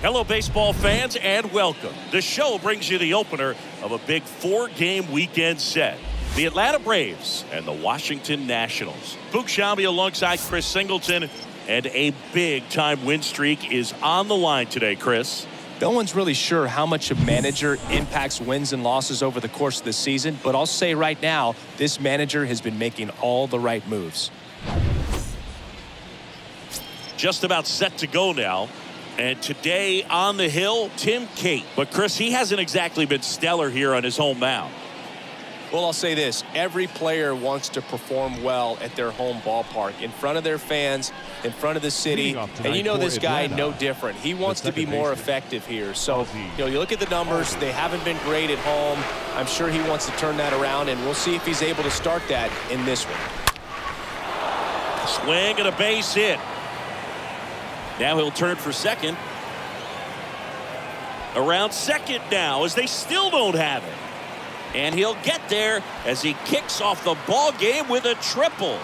Hello, baseball fans, and welcome. The show brings you the opener of a big four-game weekend set. The Atlanta Braves and the Washington Nationals. Boog Sciambi alongside Chris Singleton, and a big-time win streak is on the line today, Chris. No one's really sure how much a manager impacts wins and losses over the course of the season, but I'll say right now, this manager has been making all the right moves. Just about set to go now. And today on the hill, Tim Cate. But, Chris, he hasn't exactly been stellar here on his home mound. Well, I'll say this. Every player wants to perform well at their home ballpark, in front of their fans, in front of the city. And you know this guy no different. He wants to be more effective here. So, you look at the numbers. They haven't been great at home. I'm sure he wants to turn that around, and we'll see if he's able to start that in this one. Swing and a base hit. Now he'll turn for second. Around second now as they still don't have it. And he'll get there as he kicks off the ball game with a triple.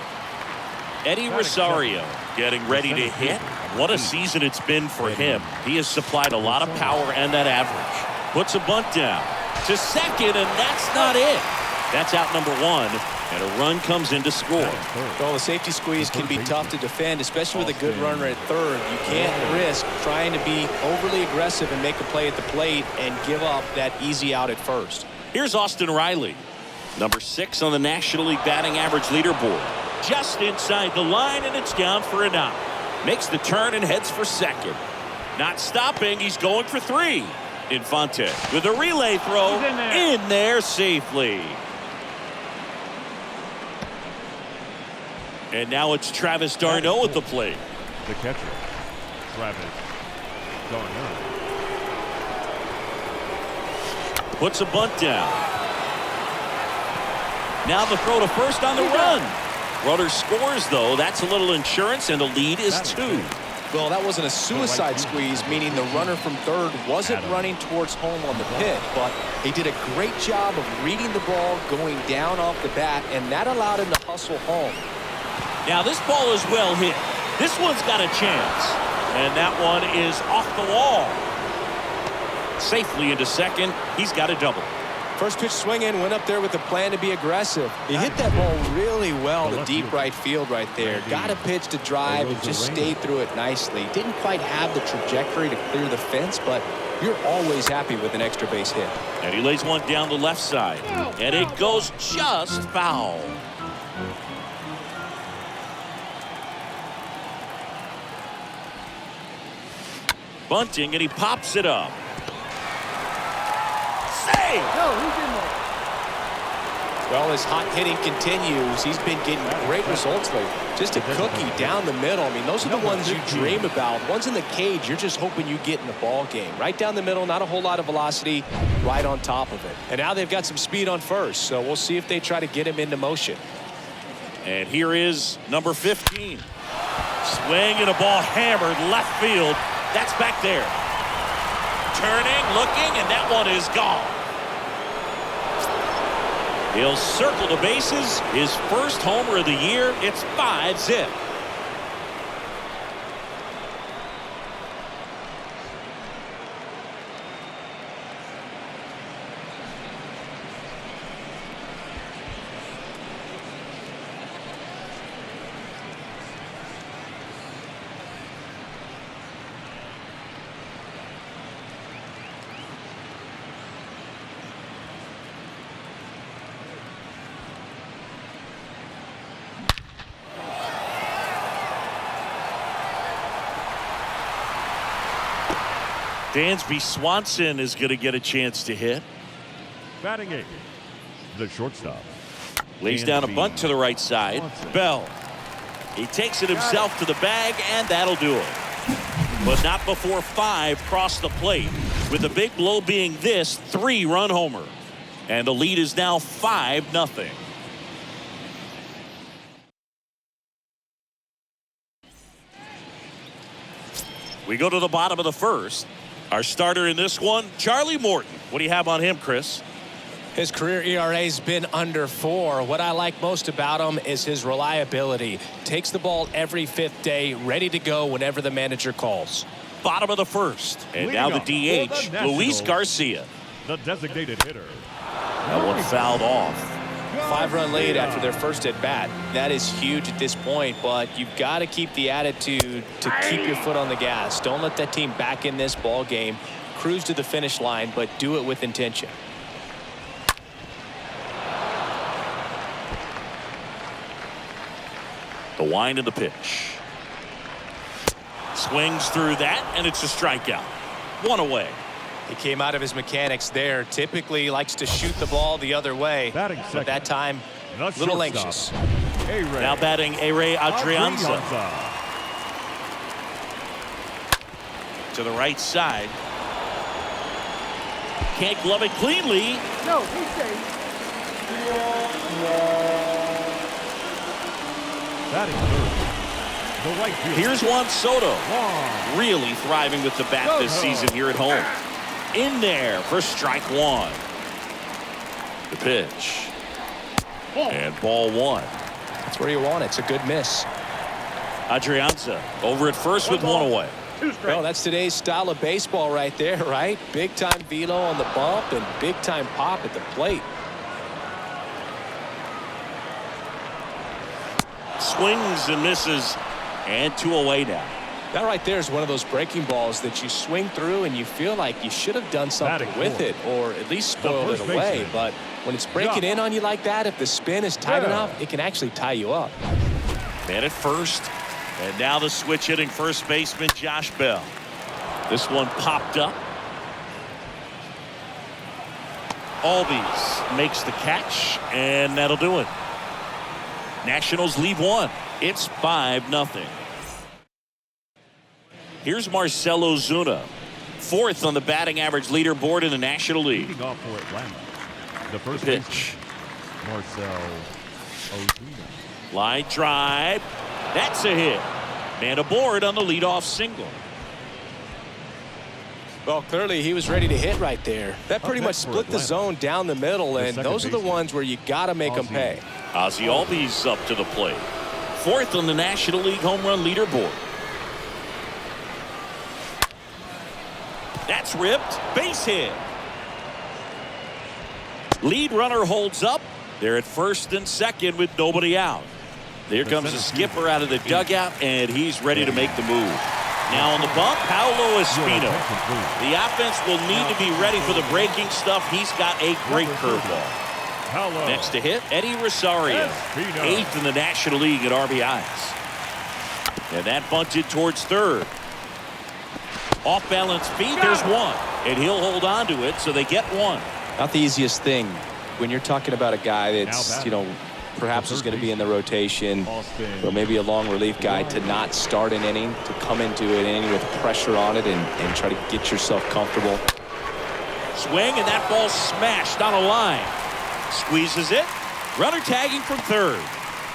Eddie Rosario getting ready to hit. What a season it's been for him. He has supplied a lot of power and that average. Puts a bunt down to second, and that's not it. That's out number one. And a run comes in to score. Well, the safety squeeze can be tough to defend, especially with a good runner at third. You can't risk trying to be overly aggressive and make a play at the plate and give up that easy out at first. Here's Austin Riley, number 6 on the National League batting average leaderboard. Just inside the line, and it's down for a knock. Makes the turn and heads for second. Not stopping, he's going for 3. Infante with a relay throw in there safely. And now it's Travis d'Arnaud at the plate. The catcher, Travis d'Arnaud. Puts a bunt down. Now the throw to first on the run. Runner scores, though. That's a little insurance, and the lead is 2. Well, that wasn't a suicide squeeze, meaning the runner from third wasn't running towards home on the pitch, but he did a great job of reading the ball, going down off the bat, and that allowed him to hustle home. Now this ball is well hit. This one's got a chance. And that one is off the wall. Safely into second. He's got a double. First pitch swinging, went up there with a plan to be aggressive. He hit that ball really well to deep right field right there. Got a pitch to drive and just stayed through it nicely. Didn't quite have the trajectory to clear the fence, but you're always happy with an extra base hit. And he lays one down the left side. And it goes just foul. Bunting, and he pops it up. Save! Well, his hot hitting continues. He's been getting great results lately. Just a cookie down the middle. I mean, those are the ones you dream about. Ones in the cage, you're just hoping you get in the ball game. Right down the middle, not a whole lot of velocity, right on top of it. And now they've got some speed on first, so we'll see if they try to get him into motion. And here is number 15. Swing and a ball hammered left field. That's back there. Turning, looking, and that one is gone. He'll circle the bases. His first homer of the year. It's 5-zip. Dansby Swanson is going to get a chance to hit. Batting 8, the shortstop. Lays down a bunt to the right side. Bell. He takes it himself to the bag, and that'll do it. But not before 5 cross the plate, with the big blow being this 3-run homer. And the lead is now 5-0. We go to the bottom of the first. Our starter in this one, Charlie Morton. What do you have on him, Chris? His career ERA's been under 4. What I like most about him is his reliability. Takes the ball every 5th day, ready to go whenever the manager calls. Bottom of the first. And now the DH, Luis Garcia. The designated hitter. That one fouled off. 5-run lead after their first at bat. That is huge at this point, but you've got to keep the attitude to keep your foot on the gas. Don't let that team back in this ball game. Cruise to the finish line, but do it with intention. The wind of the pitch. Swings through that, and it's a strikeout. 1 away. He came out of his mechanics there. Typically likes to shoot the ball the other way. Batting But second, that time, a little anxious. Now batting Ehire Adrianza. To the right side. Can't glove it cleanly. No, he's safe. Batting third, the right field. Here's Juan Soto. Juan. Really thriving with the bat this season here at home. In there for strike 1. The pitch. And ball 1. That's where you want it. It's a good miss. Adrianza over at first with 1 away. Well, that's today's style of baseball right there, right? Big time velo on the bump and big time pop at the plate. Swings and misses, and 2 away now. That right there is one of those breaking balls that you swing through and you feel like you should have done something with it, or at least spoiled it away. But when it's breaking in on you like that, if the spin is tight enough, it can actually tie you up. Man at first, and now the switch hitting first baseman Josh Bell. This one popped up. Albies makes the catch, and that'll do it. Nationals lead 1. It's 5-0. Here's Marcell Ozuna, 4th on the batting average leaderboard in the National League. Leading off for Atlanta, the first Pitch. Marcell Ozuna. Line drive. That's a hit. Man aboard on the leadoff single. Well, clearly he was ready to hit right there. That pretty much split the zone down the middle, and those are the ones where you got to make them pay. Ozzy Albies up to the plate. 4th on the National League home run leaderboard. That's ripped. Base hit. Lead runner holds up. They're at first and second with nobody out. There comes the skipper out of the dugout, and he's ready to make the move. Now on the bump, Paolo Espino. The offense will need to be ready for the breaking stuff. He's got a great curveball. Next to hit, Eddie Rosario. 8th in the National League at RBIs. And that bunted towards third. Off balance feet, there's 1. And he'll hold on to it, so they get 1. Not the easiest thing when you're talking about a guy that's, perhaps is going to be in the rotation, or maybe a long relief guy, to not start an inning, to come into an inning with pressure on it and try to get yourself comfortable. Swing, and that ball smashed on a line. Squeezes it. Runner tagging from third.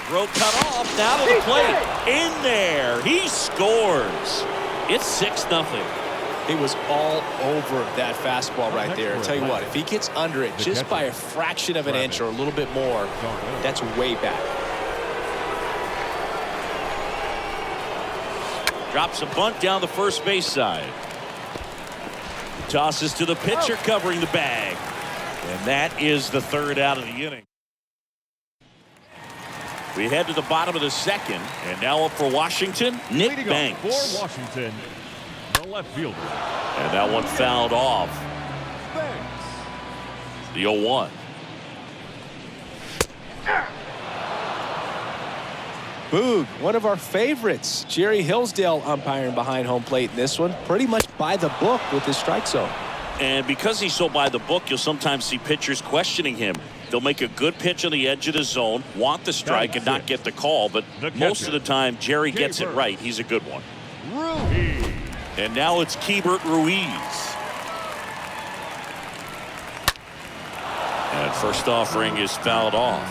Throw cut off. Now to the plate. In there. He scores. It's 6-0. He was all over that fastball right there. I'll tell you what, if he gets under it just by a fraction of an inch or a little bit more, that's way back. Drops a bunt down the first base side. Tosses to the pitcher covering the bag. And that is the third out of the inning. We head to the bottom of the second. And now up for Washington, Nick Banks. For Washington, the left fielder. And that one fouled off. The 0-1. Boog, one of our favorites. Jerry Hillsdale umpiring behind home plate in this one. Pretty much by the book with his strike zone. And because he's so by the book, you'll sometimes see pitchers questioning him. They'll make a good pitch on the edge of the zone, want the strike, and not get the call. But most of the time, Jerry gets it right. He's a good one. Ruiz. And now it's Keibert Ruiz. And first offering is fouled off.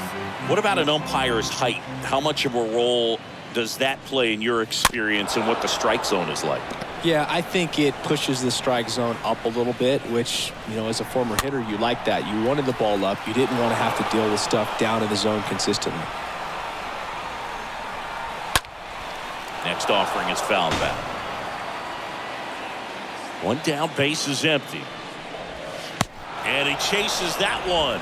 What about an umpire's height? How much of a role does that play in your experience and what the strike zone is like? Yeah, I think it pushes the strike zone up a little bit, which, you know, as a former hitter, you like that. You wanted the ball up. You didn't want to have to deal with stuff down in the zone consistently. Next offering is fouled back. One down, base is empty. And he chases that one.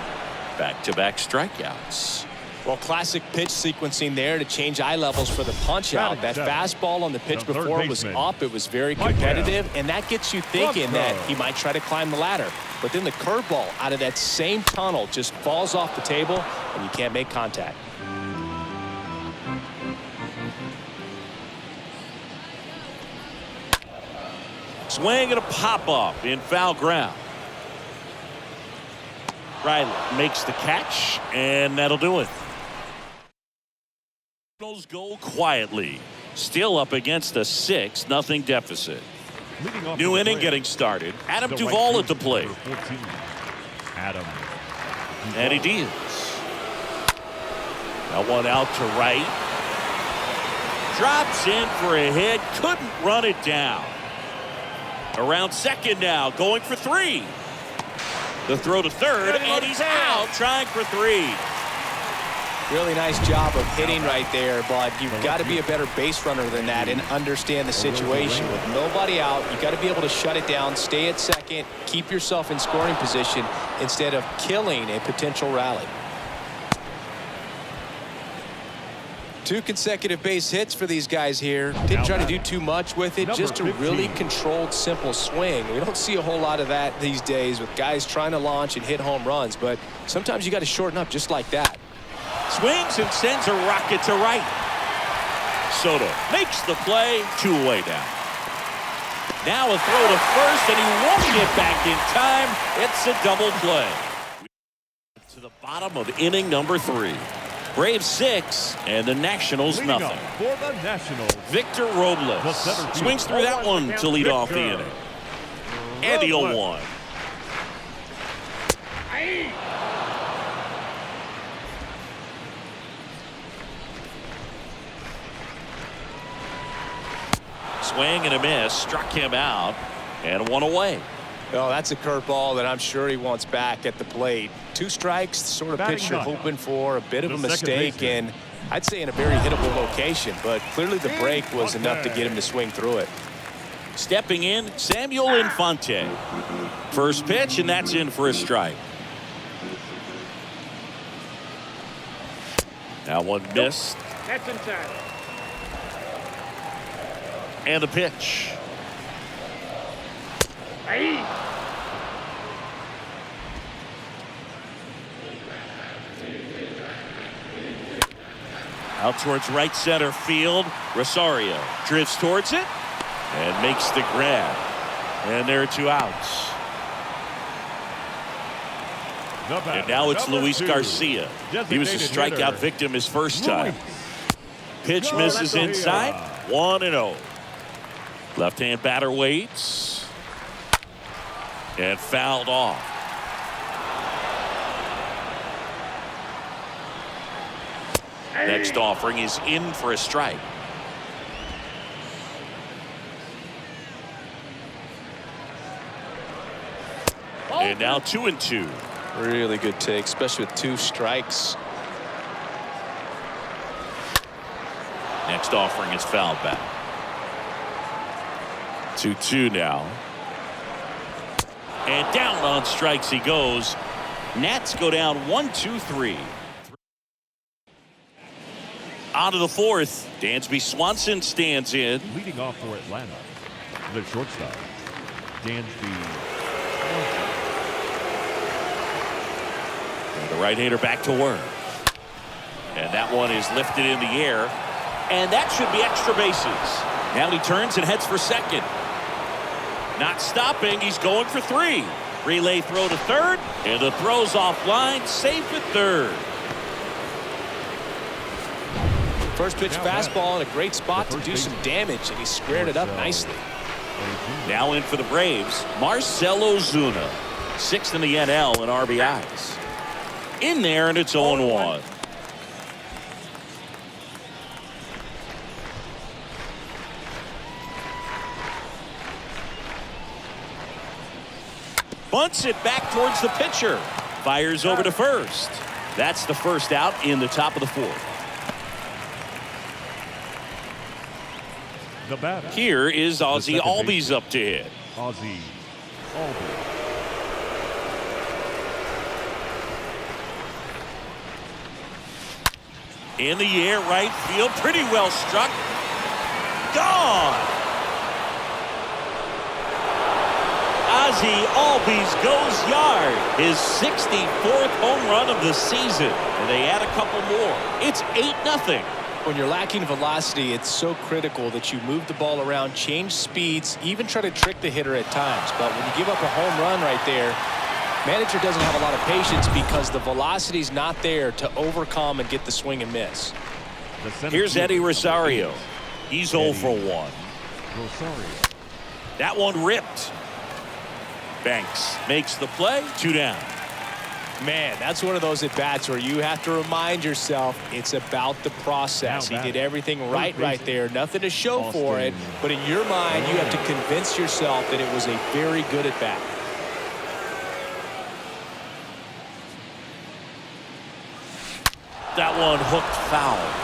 Back-to-back strikeouts. Well, classic pitch sequencing there to change eye levels for the punch out. That fastball on the pitch before was up. It was very competitive, and that gets you thinking that he might try to climb the ladder. But then the curveball out of that same tunnel just falls off the table, and you can't make contact. Swing and a pop-up in foul ground. Riley makes the catch, and that'll do it. Cardinals go quietly. Still up against a 6-0 deficit. New inning getting started. Adam Duvall at the plate. Adam. Eddie Diaz. That one out to right. Drops in for a hit. Couldn't run it down. Around second now. Going for 3. The throw to third, and he's out trying for 3. Really nice job of hitting right there, but you've got to be a better base runner than that and understand the situation. With nobody out, you've got to be able to shut it down, stay at second, keep yourself in scoring position instead of killing a potential rally. 2 consecutive base hits for these guys here. Didn't try to do too much with it, just a really controlled, simple swing. We don't see a whole lot of that these days with guys trying to launch and hit home runs, but sometimes you got to shorten up just like that. Swings and sends a rocket to right. Soto makes the play, 2 away now. Now a throw to first, and he won't get back in time. It's a double play. To the bottom of inning number 3. Braves 6 and the Nationals nothing. For the Nationals, Victor Robles swings through that one to lead off the inning. And the 0-1. Swing and a miss, struck him out, and 1 away. Well, that's a curveball that I'm sure he wants back at the plate. 2 strikes, the sort of pitch you're hoping for, a bit of a mistake, and I'd say in a very hittable location, but clearly the break was enough to get him to swing through it. Stepping in, Samuel Infante. First pitch, and that's in for a strike. Now one missed. That's inside. And the pitch. Out towards right center field. Rosario drifts towards it and makes the grab. And there are 2 outs. And now it's Luis Garcia. He was a strikeout victim his first time. Pitch misses inside. 1-0. Left-hand batter waits. And fouled off. Next offering is in for a strike. And now 2-2. Really good take, especially with 2 strikes. Next offering is fouled back. 2-2 now. And down on strikes he goes. Nats go down 1-2-3. On to the 4th. Dansby Swanson stands in. Leading off for Atlanta, the shortstop, Dansby. The right-hander back to work. And that one is lifted in the air. And that should be extra bases. Now he turns and heads for second. Not stopping. He's going for 3. Relay throw to third. And the throw's offline. Safe at third. First pitch fastball in a great spot to do some damage, and he squared it up nicely. Now in for the Braves, Marcell Ozuna. 6th in the NL in RBIs. In there, and it's 0-1. Bunts it back towards the pitcher. Fires over to first. That's the first out in the top of the 4th. The batter. Here is Ozzie Albies up to hit. Ozzie Albies. In the air, right field, pretty well struck. Gone. Ozzie Albies goes yard. His 64th home run of the season. And they add a couple more. It's 8-0. When you're lacking velocity, it's so critical that you move the ball around, change speeds, even try to trick the hitter at times. But when you give up a home run right there, manager doesn't have a lot of patience because the velocity's not there to overcome and get the swing and miss. Here's Eddie Rosario. He's 0 for 1. Rosario. That one ripped. Banks makes the play. 2 down. Man, that's one of those at-bats where you have to remind yourself it's about the process. He did everything right there. Nothing to show for it. But in your mind, you have to convince yourself that it was a very good at-bat. That one hooked foul.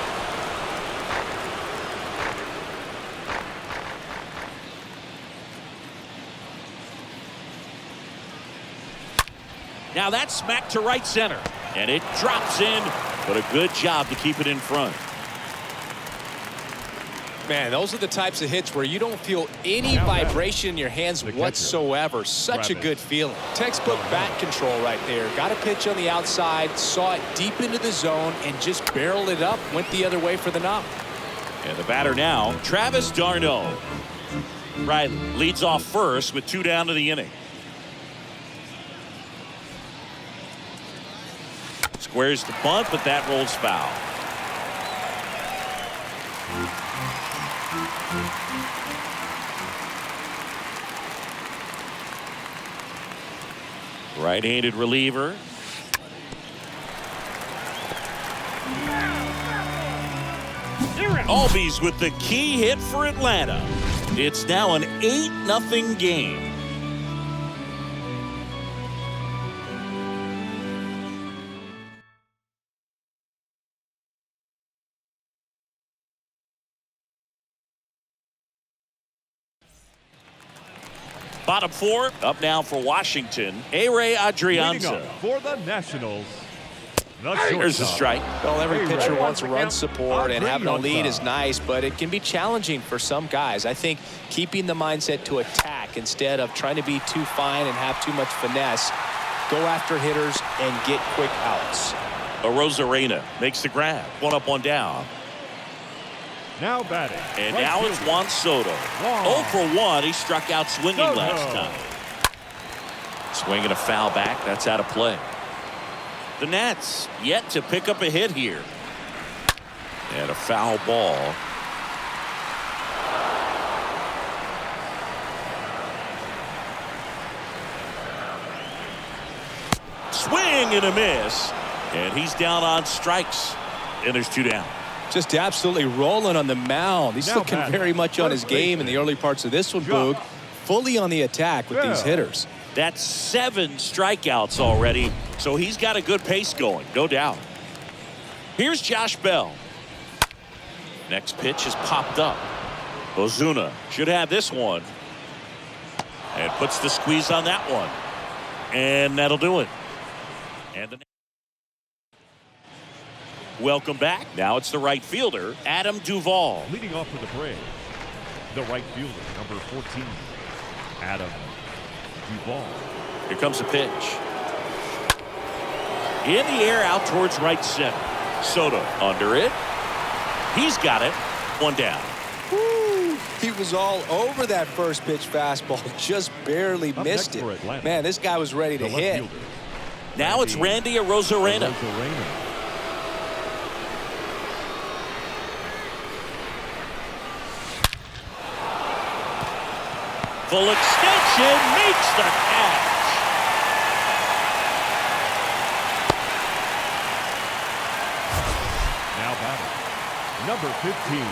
Now that's smacked to right center. And it drops in, but a good job to keep it in front. Man, those are the types of hits where you don't feel any vibration in your hands whatsoever. Such a good feeling. Textbook bat control right there. Got a pitch on the outside, saw it deep into the zone, and just barreled it up, went the other way for the knock. And the batter now, Travis d'Arnaud. Riley leads off first with 2 down to the inning. Squares the bunt, but that rolls foul. Right-handed reliever. Albies with the key hit for Atlanta. It's now an 8-0 game. Bottom 4 up now for Washington. Ehire Adrianza. For the Nationals, the There's a strike. Well, every pitcher wants run support, and having a lead is nice, but it can be challenging for some guys. I think keeping the mindset to attack instead of trying to be too fine and have too much finesse, go after hitters and get quick outs. Arozarena makes the grab. 1 up, 1 down. Now batting. And now it's Juan Soto. 0 for 1. He struck out swinging last time. Swinging a foul back. That's out of play. The Nats yet to pick up a hit here. And a foul ball. Swing and a miss. And he's down on strikes. And there's 2 down. Just absolutely rolling on the mound. He's looking very much on his game in the early parts of this one, Boog. Fully on the attack with these hitters. That's 7 strikeouts already, so he's got a good pace going, no doubt. Here's Josh Bell. Next pitch is popped up. Ozuna should have this one. And puts the squeeze on that one. And that'll do it. And welcome back. Now it's the right fielder, Adam Duvall. Leading off for the Braves, the right fielder, number 14, Adam Duvall. Here comes the pitch. In the air out towards right center. Soto under it. He's got it. One down. Woo. He was all over that first pitch fastball. Just barely missed it. Man, this guy was ready to hit. Fielder, now it's Randy Arozarena. Full extension makes the catch. Now batting, number 15.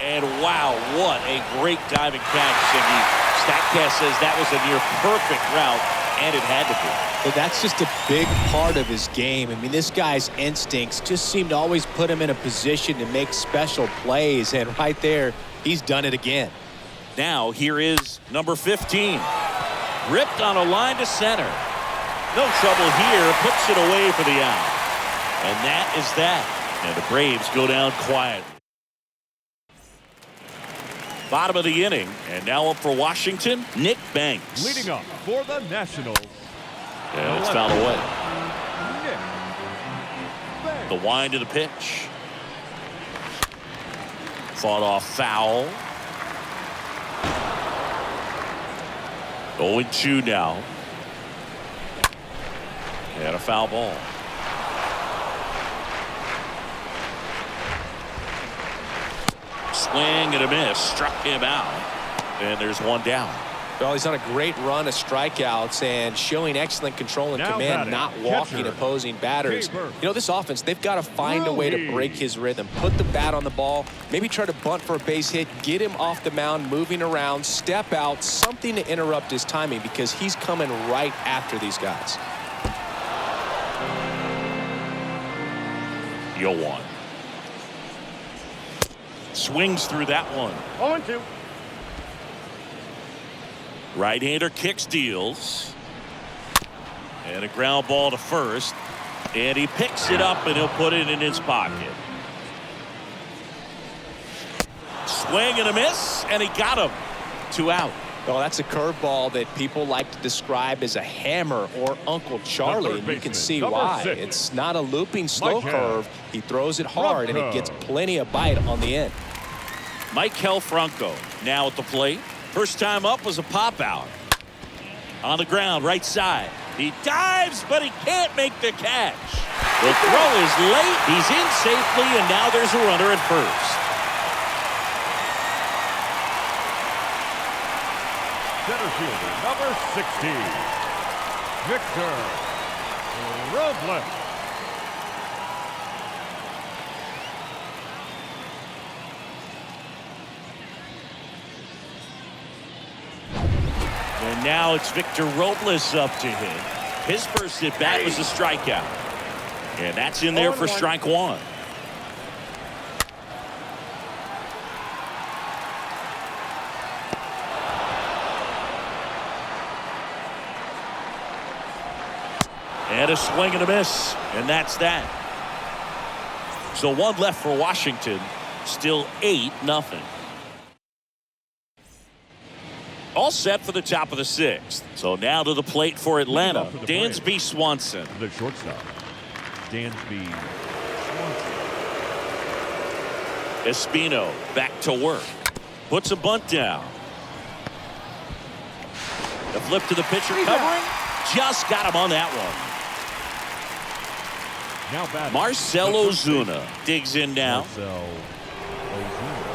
And wow, what a great diving catch, Cindy. StatCast says that was a near perfect route, and it had to be. But that's just a big part of his game. I mean, this guy's instincts just seem to always put him in a position to make special plays, and right there, he's done it again. Now here is number 15. Ripped on a line to center. No trouble here. Puts it away for the out. And that is that. And the Braves go down quietly. Bottom of the inning. And now up for Washington, Nick Banks. Leading up for the Nationals. And it's fouled away. Nick Banks. The wind of the pitch. Fought off foul. 0-2 now. And a foul ball. Swing and a miss. Struck him out. And there's one down. Well, he's on a great run of strikeouts and showing excellent control and Now command, batting, not walking catcher, opposing batters. Gaber. You know, this offense, they've got to find a way to break his rhythm. Put the bat on the ball, maybe try to bunt for a base hit, get him off the mound, moving around, step out, something to interrupt his timing because he's coming right after these guys. Yoan. Swings through that one. 0-2. Right-hander kicks, deals. And a ground ball to first. And he picks it up and he'll put it in his pocket. Swing and a miss, and he got him. 2 out. Well, that's a curveball that people like to describe as a hammer or Uncle Charlie, and you can see why. 6. It's not a looping slow Mike curve. He throws it hard, and it gets plenty of bite on the end. Maikel Franco now at the plate. First time up was a pop out. On the ground, right side. He dives, but he can't make the catch. The throw is late. He's in safely, and now there's a runner at first. Center fielder, number 16, Victor Robles. And now it's Victor Robles up to him. His first at bat was a strikeout. And that's in there for strike one. And a swing and a miss. And that's that. So one left for Washington. Still 8-0. All set for the top of the 6th. So now to the plate for Atlanta, Dansby Swanson. The shortstop, Dansby Swanson. Espino back to work. Puts a bunt down. The flip to the pitcher covering. Just got him on that one. Now batting, Marcell Ozuna digs in now. Marcell Ozuna.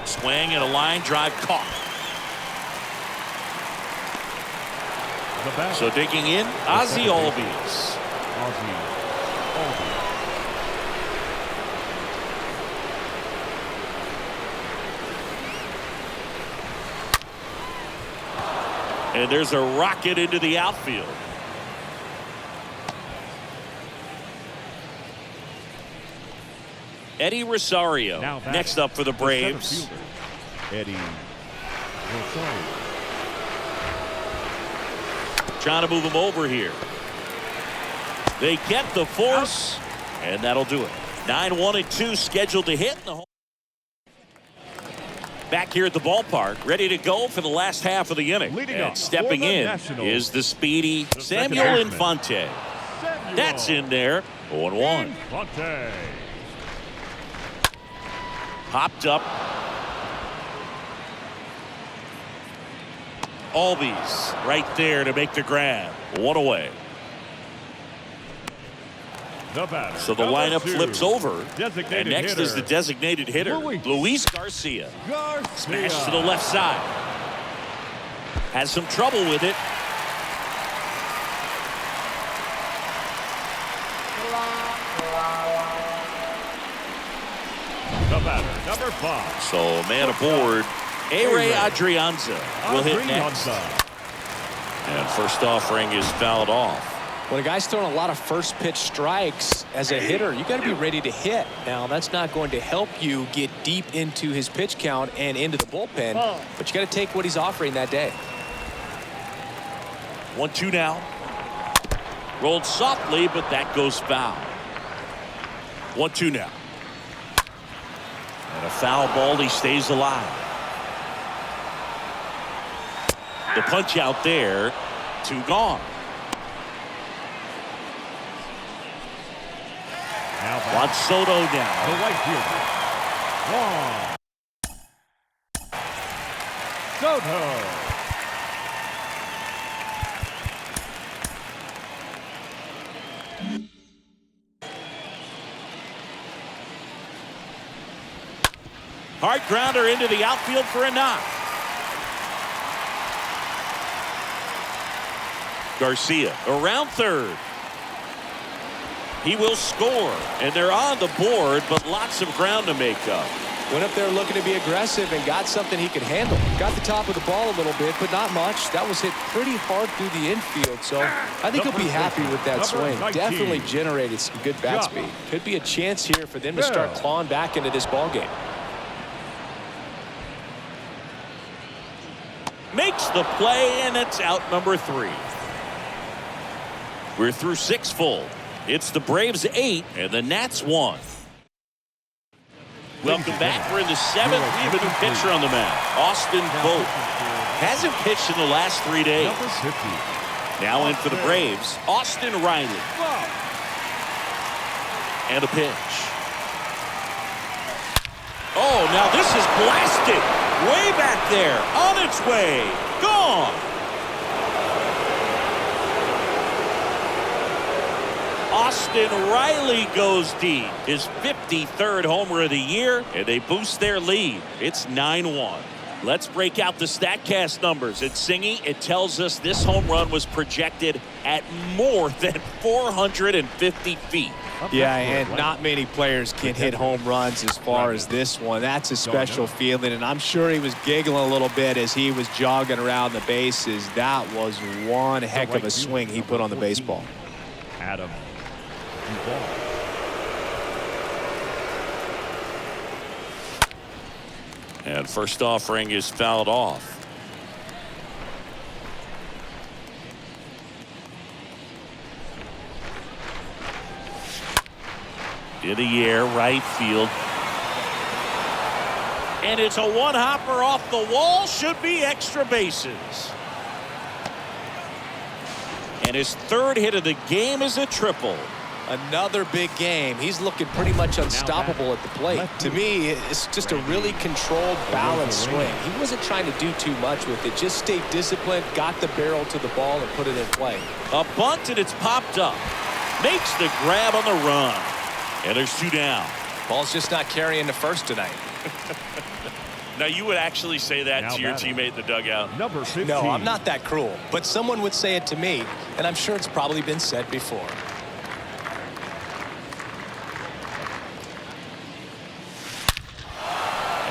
Swing and a line drive caught. The batter, So digging in, Ozzie Albies. Ozzie Albies. And there's a rocket into the outfield. Eddie Rosario next up for the Braves. Eddie Rosario. Trying to move him over here. They get the force, and that'll do it. 9-1-2 scheduled to hit in the home. Back here at the ballpark, ready to go for the last half of the inning. And stepping in is the speedy Samuel Infante. That's in there. 0-1. Popped up. Albies right there to make the grab. 1 away. So the lineup flips over, and next is the designated hitter, Luis Garcia. Smash to the left side. Has some trouble with it. The batter, number 5. So man aboard, A-Ray Adrianza will hit next. And first offering is fouled off. When a guy's throwing a lot of first pitch strikes as a hitter, you got to be ready to hit. Now, that's not going to help you get deep into his pitch count and into the bullpen, but you got to take what he's offering that day. 1-2 now. Rolled softly, but that goes foul. 1-2 now. And a foul ball, he stays alive. The punch out there, 2 gone. Juan Soto down. The right fielder, Juan Soto. Hard grounder into the outfield for a knock. Garcia around third. He will score, and they're on the board, but lots of ground to make up. Went up there looking to be aggressive and got something he could handle. Got the top of the ball a little bit, but not much. That was hit pretty hard through the infield, so I think he'll be happy with that swing. Definitely generated some good bat speed. Could be a chance here for them to start clawing back into this ball game. Makes the play, and it's out number 3. We're through 6 full. It's the Braves 8 and the Nats 1. Welcome back. We're in the 7th. We have a new pitcher on the mound, Austin Vogt. Hasn't pitched in the last 3 days. Now in for the Braves, Austin Riley. And a pitch. Oh, now this is blasted. Way back there. On its way. Gone. Austin Riley goes deep. His 53rd homer of the year, and they boost their lead. It's 9-1. Let's break out the StatCast numbers. At Singy, it tells us this home run was projected at more than 450 feet. Yeah, and not many players can hit home runs as far as this one. That's a special feeling, and I'm sure he was giggling a little bit as he was jogging around the bases. That was one heck of a swing he put on the baseball. Adam Duvall. And first offering is fouled off. In the air, right field. And it's a one-hopper off the wall. Should be extra bases. And his 3rd hit of the game is a triple. Another big game. He's looking pretty much unstoppable at the plate. To me, it's just a really controlled, balanced swing. He wasn't trying to do too much with it. Just stayed disciplined, got the barrel to the ball, and put it in play. A bunt, and it's popped up. Makes the grab on the run. And there's 2 down. Ball's just not carrying the first tonight. Now, you would actually say that to your teammate in the dugout? Number 15. No, I'm not that cruel. But someone would say it to me, and I'm sure it's probably been said before.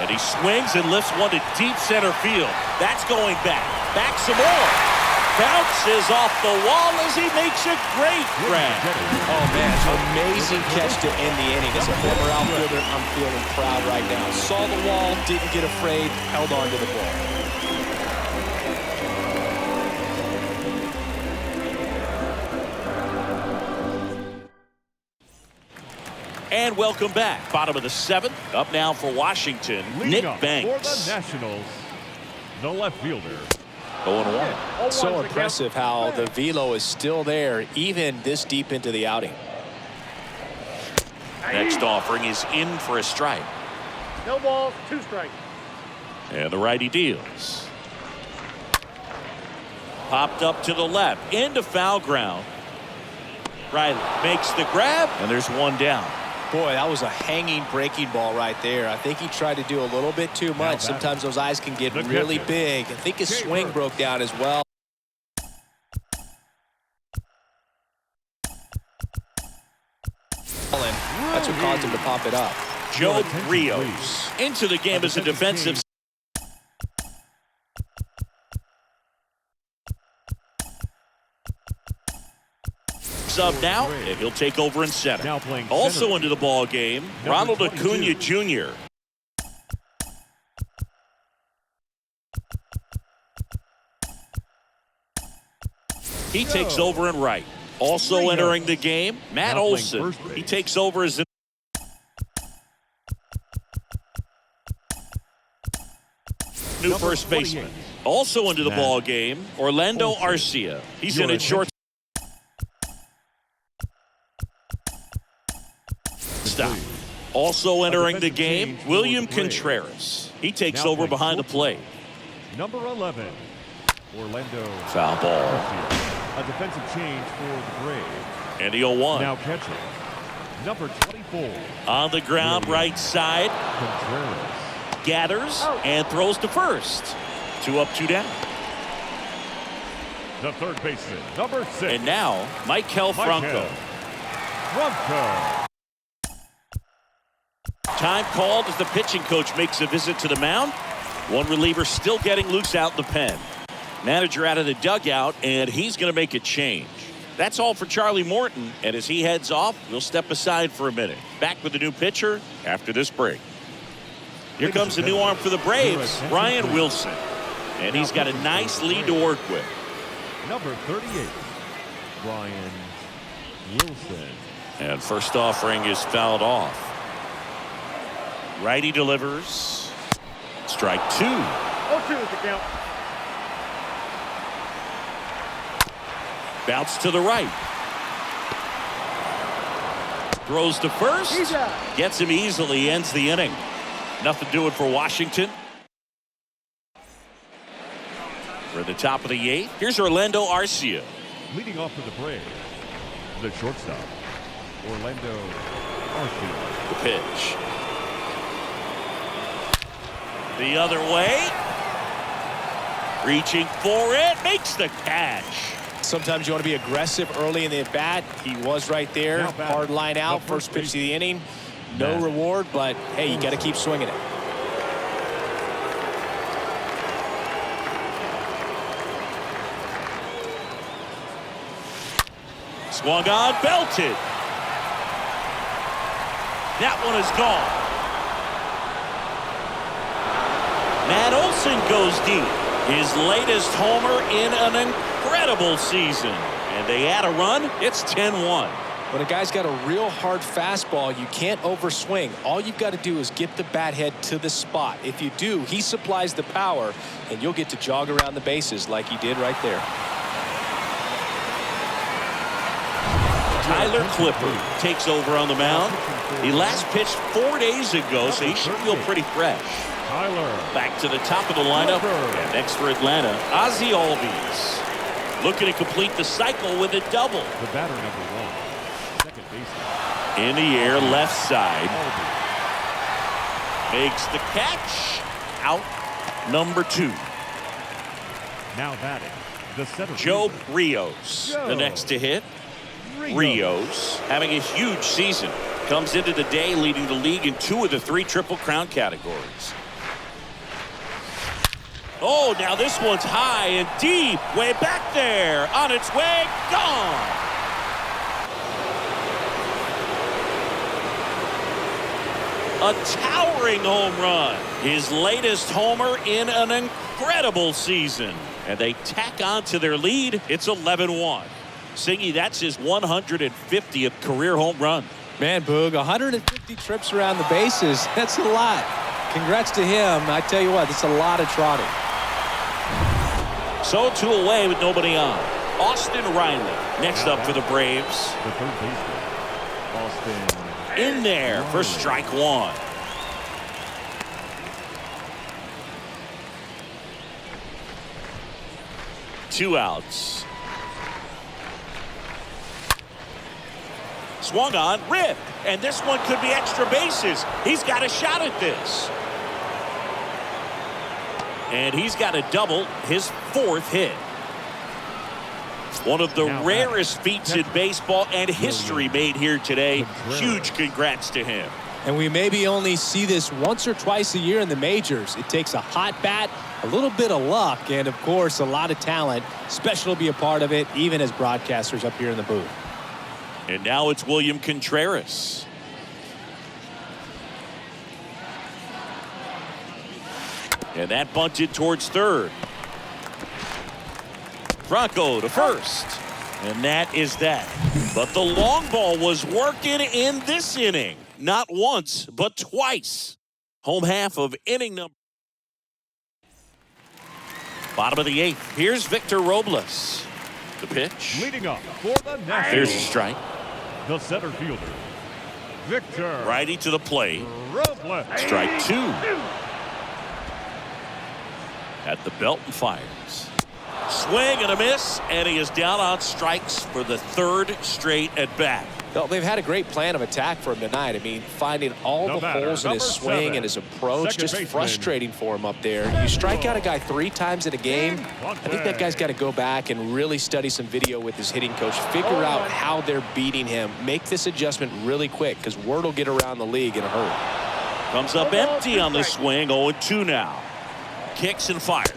And he swings and lifts one to deep center field. That's going back. Back some more. bounces off the wall as he makes a great grab. Oh, man, amazing catch to end the inning. As a former outfielder, I'm feeling proud right now. Saw the wall, didn't get afraid, held on to the ball. And welcome back. Bottom of the 7th. Up now for Washington, Nick Banks. For the Nationals, the left fielder. 0-1. So impressive how the velo is still there, even this deep into the outing. Next offering is in for a strike. No balls, 2 strikes. And the righty deals. Popped up to the left, into foul ground. Riley makes the grab, and there's one down. Boy, that was a hanging breaking ball right there. I think he tried to do a little bit too much. Sometimes those eyes can get really big. I think his swing broke down as well. That's what caused him to pop it up. Joe Rios into the game as a defensive. Up now, and he'll take over in center. Now playing also center. into the ball game, Ronald Acuna Jr. He takes over in right. Also entering the game, Matt Now playing Olson. first base. He takes over as new Number first baseman. 28. Also into the Matt ball game, Orlando Olson. Arcia. He's Your in at short. Stop. Also entering the game, William Contreras. He takes Now over playing behind the fourth. plate. Number 11, Orlando. Foul ball. A defensive change for the Braves. And the 0-1. Now catching, number 24, On the ground, William right side. Contreras. Gathers and throws to first. 2 up, 2 down. The third baseman, number 6, And now, Maikel Franco. Franco. Time called as the pitching coach makes a visit to the mound. One reliever still getting loose out in the pen. Manager out of the dugout, and he's going to make a change. That's all for Charlie Morton, and as he heads off, we'll step aside for a minute. Back with the new pitcher after this break. Here comes the new arm for the Braves, Ryan Wilson. And he's got a nice lead to work with. Number 38, Ryan Wilson. And first offering is fouled off. Righty delivers. Strike 2. 0-2 is the count. Bounce to the right. Throws to first. He's out. Gets him easily, ends the inning. Nothing doing for Washington. We're at the top of the 8th. Here's Orlando Arcia. Leading off for the Braves, the shortstop, Orlando Arcia. The pitch. The other way. Reaching for it. Makes the catch. Sometimes you want to be aggressive early in the at-bat. He was right there. Now batting, Hard line out. the first First pitch of the inning. No Matt reward, but hey, you got to keep swinging it. Swung on, belted. That one is gone. Matt Olson goes deep. His latest homer in an incredible season. And they add a run. It's 10-1. When a guy's got a real hard fastball, you can't overswing. All you've got to do is get the bat head to the spot. If you do, he supplies the power, and you'll get to jog around the bases like he did right there. Tyler Clippard takes over on the mound. He last pitched 4 days ago, so he should feel pretty fresh. Tyler. Back to the top of the lineup. And next for Atlanta, Ozzie Albies. Looking to complete the cycle with a double. The batter, number 1, second baseman. In the air, left side. Albies. Makes the catch. Out number 2. Now batting, the center Joe fielder, Rios, the Joe next to hit. Rios. Rios having a huge season. Comes into the day leading the league in 2 of the 3 Triple Crown categories. Oh, now this one's high and deep, way back there, on its way, gone. A towering home run, his latest homer in an incredible season. And they tack on to their lead. It's 11-1. Singy, that's his 150th career home run. Man, Boog, 150 trips around the bases. That's a lot. Congrats to him. I tell you what, that's a lot of trotting. So 2 away with nobody on. Austin Riley next up for the Braves. The third baseman, Austin. In there for strike 1. Two outs. Swung on, ripped, and this one could be extra bases. He's got a shot at this. And he's got a double, his 4th hit. One of the rarest feats in baseball and history made here today. Huge congrats to him. And we maybe only see this once or twice a year in the majors. It takes a hot bat, a little bit of luck, and of course a lot of talent. Special to be a part of it, even as broadcasters up here in the booth. And now it's William Contreras. And that bunted towards third. Franco to first. And that is that. But the long ball was working in this inning. Not once, but twice. Home half of inning number. Bottom of the 8th. Here's Victor Robles. The pitch. Leading up for the Nationals. There's a strike. The center fielder, Victor. Righty to the plate. Robles. Strike 2. At the belt and fires. Swing and a miss, and he is down on strikes for the 3rd straight at bat. Well, they've had a great plan of attack for him tonight. I mean, finding all the holes in his swing and his approach, just frustrating for him up there. You strike out a guy 3 times in a game, I think that guy's got to go back and really study some video with his hitting coach, figure out how they're beating him, make this adjustment really quick, because word will get around the league in a hurry. Comes up empty on the swing, 0-2 now. Kicks and fires.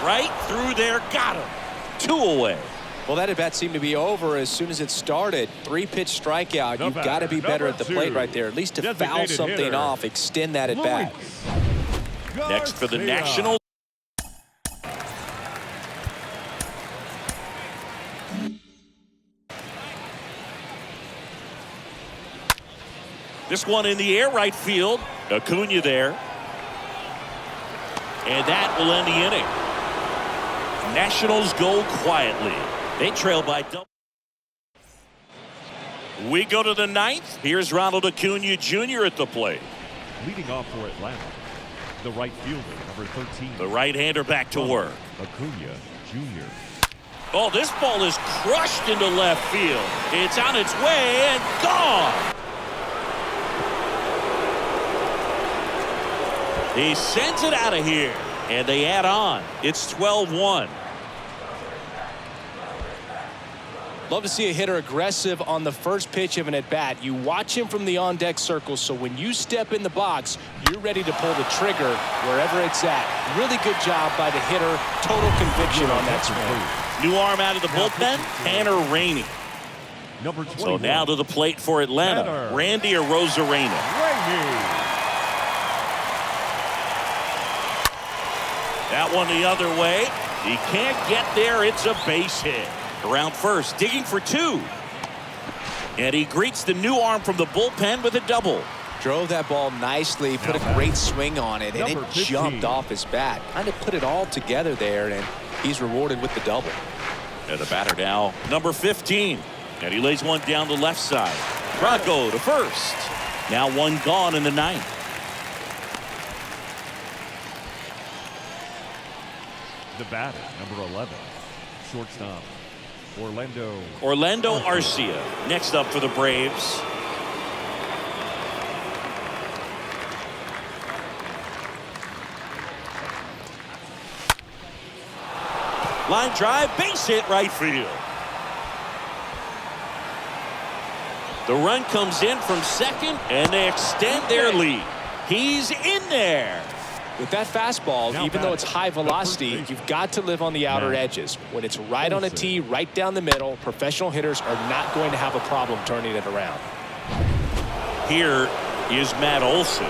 Right through there, got him. 2 away. Well, that at-bat seemed to be over as soon as it started. 3-pitch strikeout. You've got to be better at the plate right there, at least to foul something off, extend that at-bat. Next for the Nationals. This one in the air, right field. Acuna there. And that will end the inning. Nationals go quietly. They trail by double. We go to the 9th. Here's Ronald Acuna Jr. at the plate. Leading off for Atlanta, the right fielder, number 13. The right-hander back to work. Acuna Jr. Oh, this ball is crushed into left field. It's on its way and gone. He sends it out of here, and they add on. It's 12-1. Love to see a hitter aggressive on the first pitch of an at-bat. You watch him from the on-deck circle, so when you step in the box, you're ready to pull the trigger wherever it's at. Really good job by the hitter. Total conviction on that swing. New arm out of the bullpen, Tanner Rainey. Number 21. So now to the plate for Atlanta, Randy Arozarena. That one the other way. He can't get there. It's a base hit. Around first, digging for 2. And he greets the new arm from the bullpen with a double. Drove that ball nicely, put a great swing on it, and it jumped off his bat. Kind of put it all together there, and he's rewarded with the double. And the batter now, number 15. And he lays one down the left side. Franco to first. Now one gone in the 9th. The batter, number 11, shortstop, Orlando Arcia next up for the Braves. Line drive, base hit, right field. The run comes in from second, and they extend their lead. He's in there. With that fastball, Now even though it's batting, high the first velocity, baseman. you've got to live on the outer Matt edges. When it's right on a Olson. tee, right down the middle, professional hitters are not going to have a problem turning it around. Here is Matt Olson.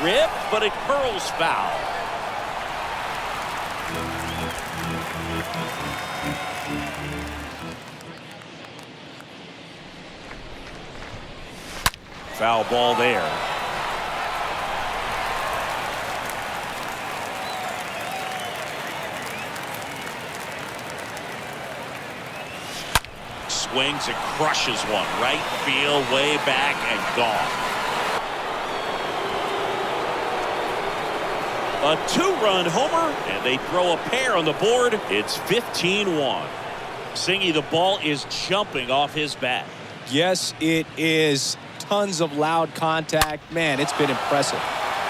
Rip, but it curls foul. Foul ball there. Swings and crushes one. Right field, way back and gone. A 2-run homer, and they throw a pair on the board. It's 15-1. Singy, the ball is jumping off his bat. Yes, it is. Tons of loud contact. Man, it's been impressive.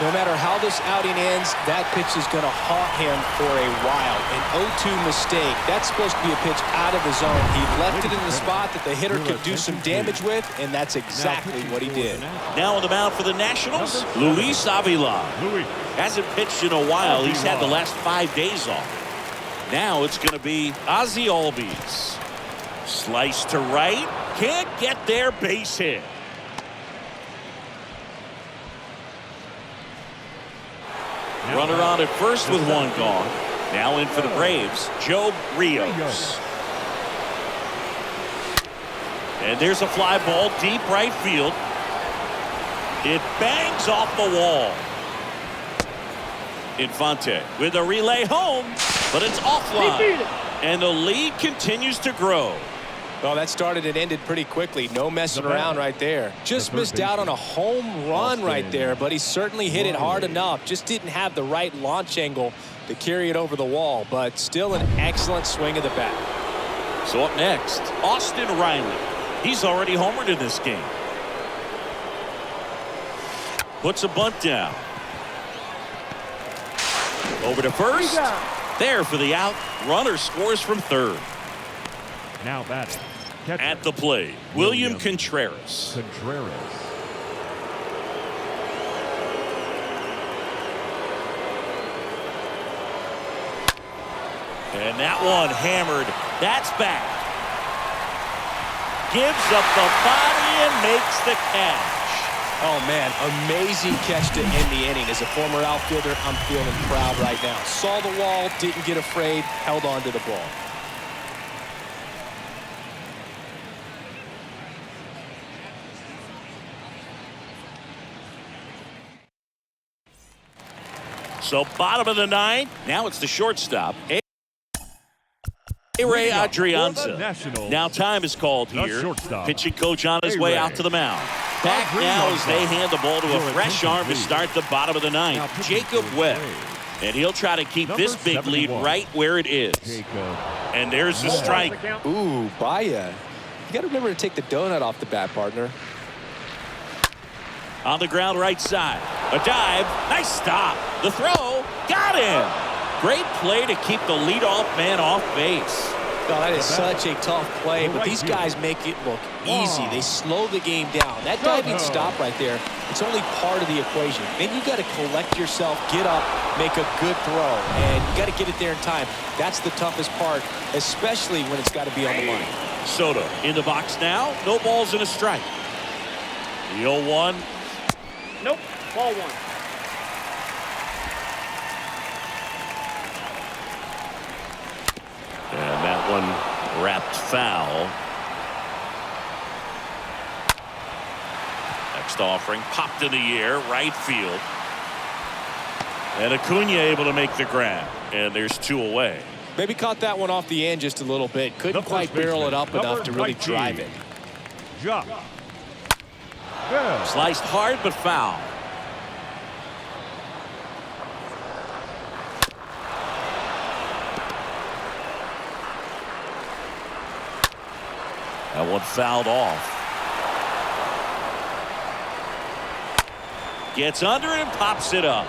No matter how this outing ends, that pitch is going to haunt him for a while. An 0-2 mistake. That's supposed to be a pitch out of the zone. He left it in the spot that the hitter could do some damage with, and that's exactly what he did. Now on the mound for the Nationals, Luis Avila. Louis. Hasn't pitched in a while. He's had the last 5 days off. Now it's going to be Ozzie Albies. Slice to right. Can't get there. Base hit. Runner on at first with one gone. Now in for the Braves, Joe Rios. And there's a fly ball deep right field. It bangs off the wall. Infante with a relay home, but it's offline. And the lead continues to grow. Well, that started and ended pretty quickly. No messing around right there. Just missed out on a home run right there, but he certainly hit it hard enough. Just didn't have the right launch angle to carry it over the wall, but still an excellent swing of the bat. So up next, Austin Riley. He's already homered in this game. Puts a bunt down. Over to first. There for the out. Runner scores from third. Now batting. Catcher. At the plate, William Contreras. Contreras. And that one hammered. That's back. Gives up the body and makes the catch. Oh, man, amazing catch to end the inning. As a former outfielder, I'm feeling proud right now. Saw the wall, didn't get afraid, held on to the ball. So bottom of the ninth. Now it's the shortstop. Ray Adrianza. Now time is called here. Pitching coach on his way out to the mound. Back now as they hand the ball to a fresh arm to start the bottom of the ninth. Jacob Webb. And he'll try to keep this big lead right where it is. And there's the strike. Ooh, Baez. You got to remember to take the donut off the bat, partner. On the ground right side. A dive. Nice stop. The throw. Got him. Great play to keep the leadoff man off base. Oh, that is such a tough play, but these guys make it look easy. They slow the game down. That diving stop right there, it's only part of the equation. Then you got to collect yourself, get up, make a good throw, and you got to get it there in time. That's the toughest part, especially when it's got to be on the line. Soto in the box now. No balls and a strike. The 0-1. Nope. Ball one. And that one wrapped foul. Next offering popped in the air, right field. And Acuna able to make the grab. And there's two away. Maybe caught that one off the end just a little bit. Couldn't quite barrel it up enough to really drive it. Jock. Sliced hard but foul. That one fouled off. Gets under it and pops it up.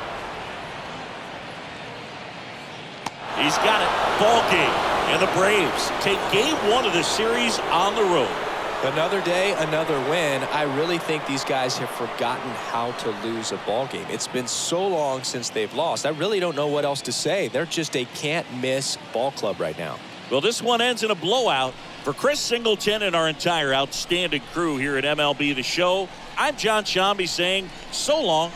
He's got it. Ball game. And the Braves take game one of the series on the road. Another day, another win. I really think these guys have forgotten how to lose a ball game. It's been so long since they've lost. I really don't know what else to say. They're just a can't-miss ball club right now. Well, this one ends in a blowout. For Chris Singleton and our entire outstanding crew here at MLB The Show, I'm John Sciambi saying so long.